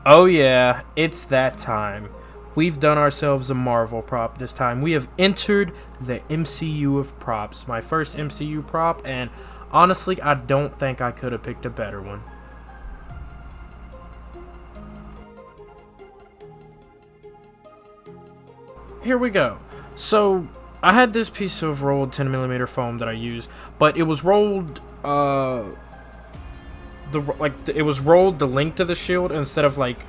Oh yeah, it's that time. We've done ourselves a Marvel prop this time. We have entered the MCU of props. My first MCU prop, and honestly, I don't think I could have picked a better one. Here we go. So, I had this piece of rolled 10mm foam that I used, but it was rolled, it was rolled the length of the shield instead of like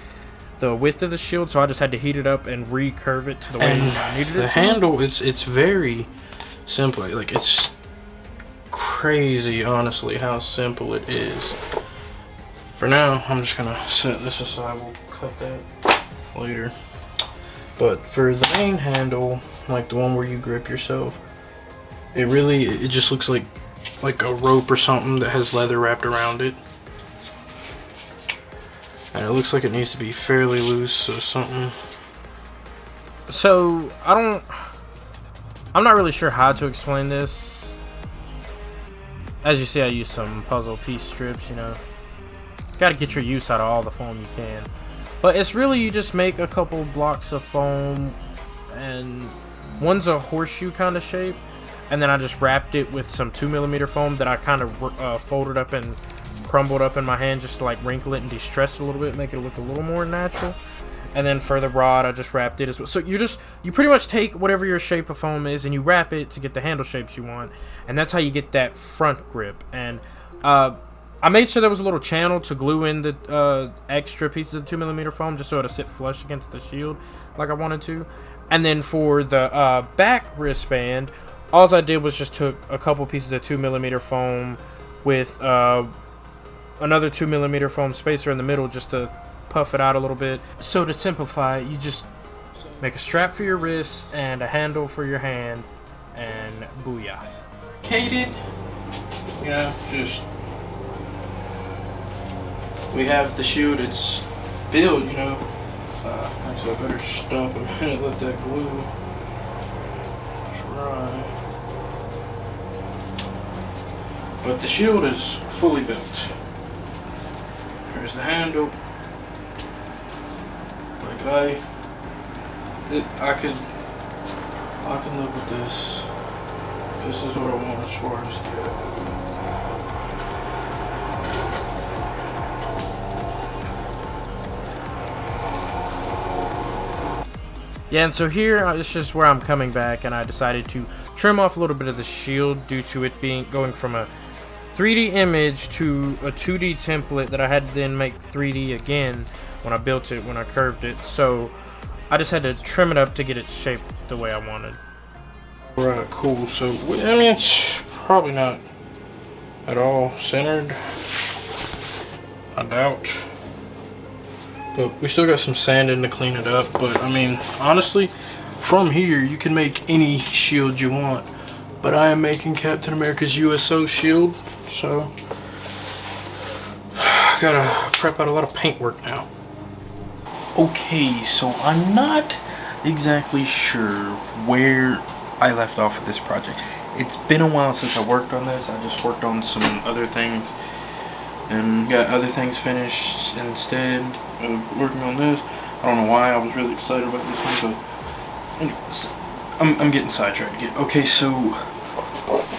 the width of the shield, so I just had to heat it up and recurve it to the way I needed it. The handle, it's very simple. Like, it's crazy, honestly, how simple it is. For now, I'm just gonna set this aside. We'll cut that later. But for the main handle, like the one where you grip yourself, it just looks like a rope or something that has leather wrapped around it. And it looks like it needs to be fairly loose or something. So, I'm not really sure how to explain this. As you see, I use some puzzle piece strips, you know. Gotta get your use out of all the foam you can. But it's really, you just make a couple blocks of foam, and one's a horseshoe kind of shape, and then I just wrapped it with some 2mm foam that I kind of folded up and crumbled up in my hand just to like wrinkle it and de-stress it a little bit, make it look a little more natural. And then for the rod, I just wrapped it as well. So you pretty much take whatever your shape of foam is and you wrap it to get the handle shapes you want, and that's how you get that front grip. And I made sure there was a little channel to glue in the extra pieces of 2mm foam just so it'll sit flush against the shield like I wanted to. And then for the back wristband, all I did was just took a couple pieces of 2mm foam with another 2mm foam spacer in the middle just to puff it out a little bit. So to simplify, you just make a strap for your wrist and a handle for your hand, and booyah. Cated, you know, just we have the shield. It's built, you know. Actually, I better stop a minute, let that glue dry. But the shield is fully built. Here's the handle. Like I can live with this. This is what I want as far as Yeah, and so here it's just where I'm coming back, and I decided to trim off a little bit of the shield due to it going from a 3D image to a 2D template that I had to then make 3D again when I built it, when I curved it. So I just had to trim it up to get it shaped the way I wanted. Alright, cool. So, I mean, it's probably not at all centered, I doubt. But we still got some sanding to clean it up. But, I mean, honestly, from here, you can make any shield you want. But I am making Captain America's USO shield, so I gotta prep out a lot of paintwork now. Okay, so I'm not exactly sure where I left off with this project. It's been a while since I worked on this. I just worked on some other things and got other things finished instead of working on this. I don't know why I was really excited about this one, but anyways, I'm getting sidetracked again. Okay, so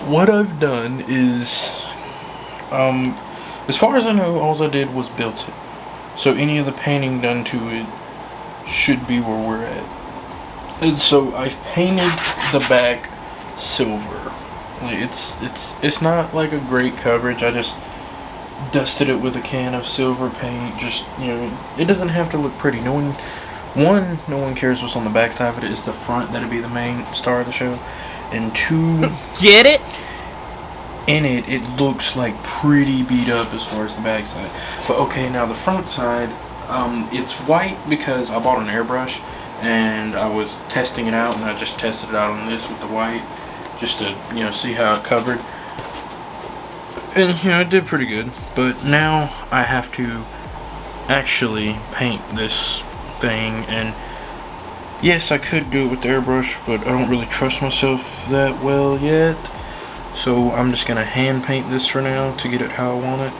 what I've done is, as far as I know, all I did was built it. So any of the painting done to it should be where we're at. And so I've painted the back silver. Like it's not like a great coverage. I just dusted it with a can of silver paint. Just, you know, it doesn't have to look pretty. No one cares what's on the back side of it. It's the front that'll be the main star of the show. And two, get it? In it looks like pretty beat up as far as the back side. But okay, now the front side, it's white because I bought an airbrush and I was testing it out, and I just tested it out on this with the white just to, you know, see how it covered. And, you know, it did pretty good. But now I have to actually paint this thing, and yes, I could do it with the airbrush, but I don't really trust myself that well yet. So I'm just gonna hand paint this for now to get it how I want it.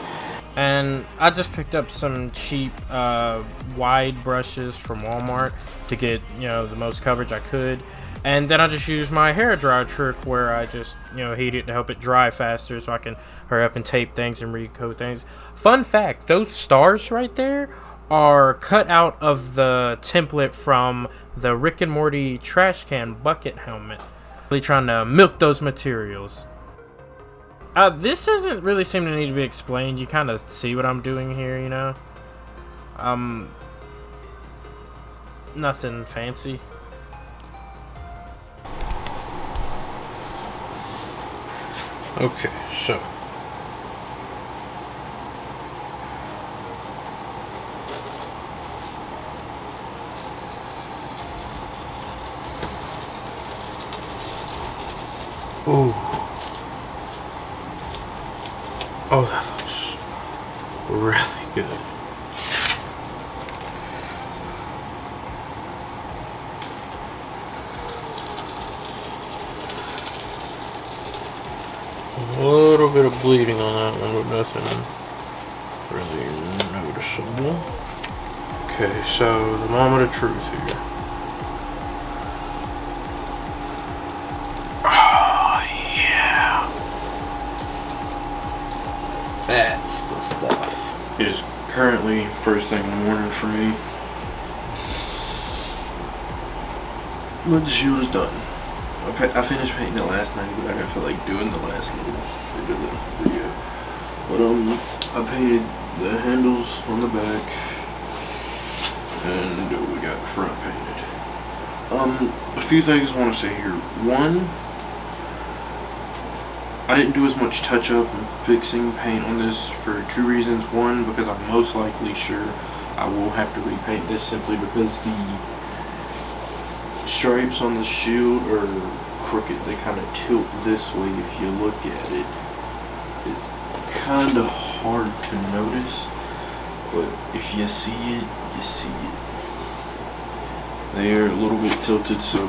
And I just picked up some cheap wide brushes from Walmart to get, the most coverage I could. And then I just used my hair dryer trick where I just, heat it to help it dry faster so I can hurry up and tape things and recoat things. Fun fact, those stars right there are cut out of the template from the Rick and Morty trash can bucket helmet. Really trying to milk those materials. This doesn't really seem to need to be explained. You kind of see what I'm doing here, Nothing fancy. Okay, so. Ooh. Oh, that looks really good. A little bit of bleeding on that one, but nothing really noticeable. Okay, so the moment of truth here. Oh, yeah. That's the stuff. It is currently first thing in the morning for me. But the shield is done. I finished painting it last night, but I didn't feel like doing the last little bit of the video. But I painted the handles on the back, and we got front painted. A few things I want to say here. One, I didn't do as much touch up and fixing paint on this for two reasons. One, because I'm most likely sure I will have to repaint this simply because the stripes on the shield are crooked. They kind of tilt this way if you look at it. It's kind of hard to notice, but if you see it, you see it. They're a little bit tilted, so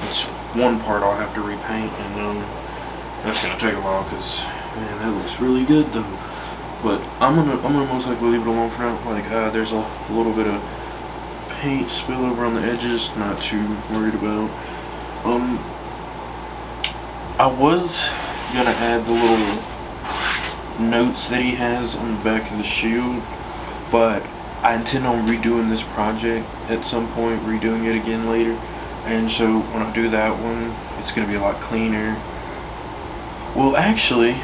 it's one part I'll have to repaint, and that's gonna take a while because man, that looks really good though. But I'm gonna most likely leave it alone for now. Like there's a little bit of paint spillover on the edges, not too worried about. I was gonna add the little notes that he has on the back of the shield, but I intend on redoing this project at some point, redoing it again later, and so when I do that one, it's gonna be a lot cleaner. Well, actually,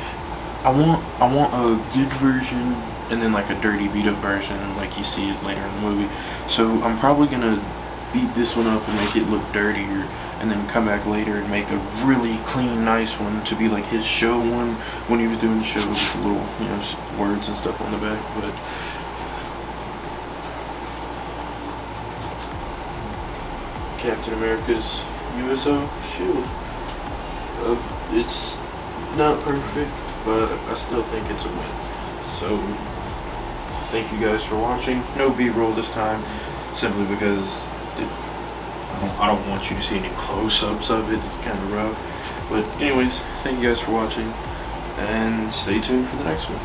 I want a good version and then like a dirty beat up version like you see it later in the movie. So I'm probably gonna beat this one up and make it look dirtier, and then come back later and make a really clean, nice one to be like his show one when he was doing the show with the little, words and stuff on the back. But Captain America's USO shield. It's not perfect, but I still think it's a win. So thank you guys for watching. No B-roll this time, simply because I don't want you to see any close-ups of it. It's kind of rough. But anyways, thank you guys for watching, and stay tuned for the next one.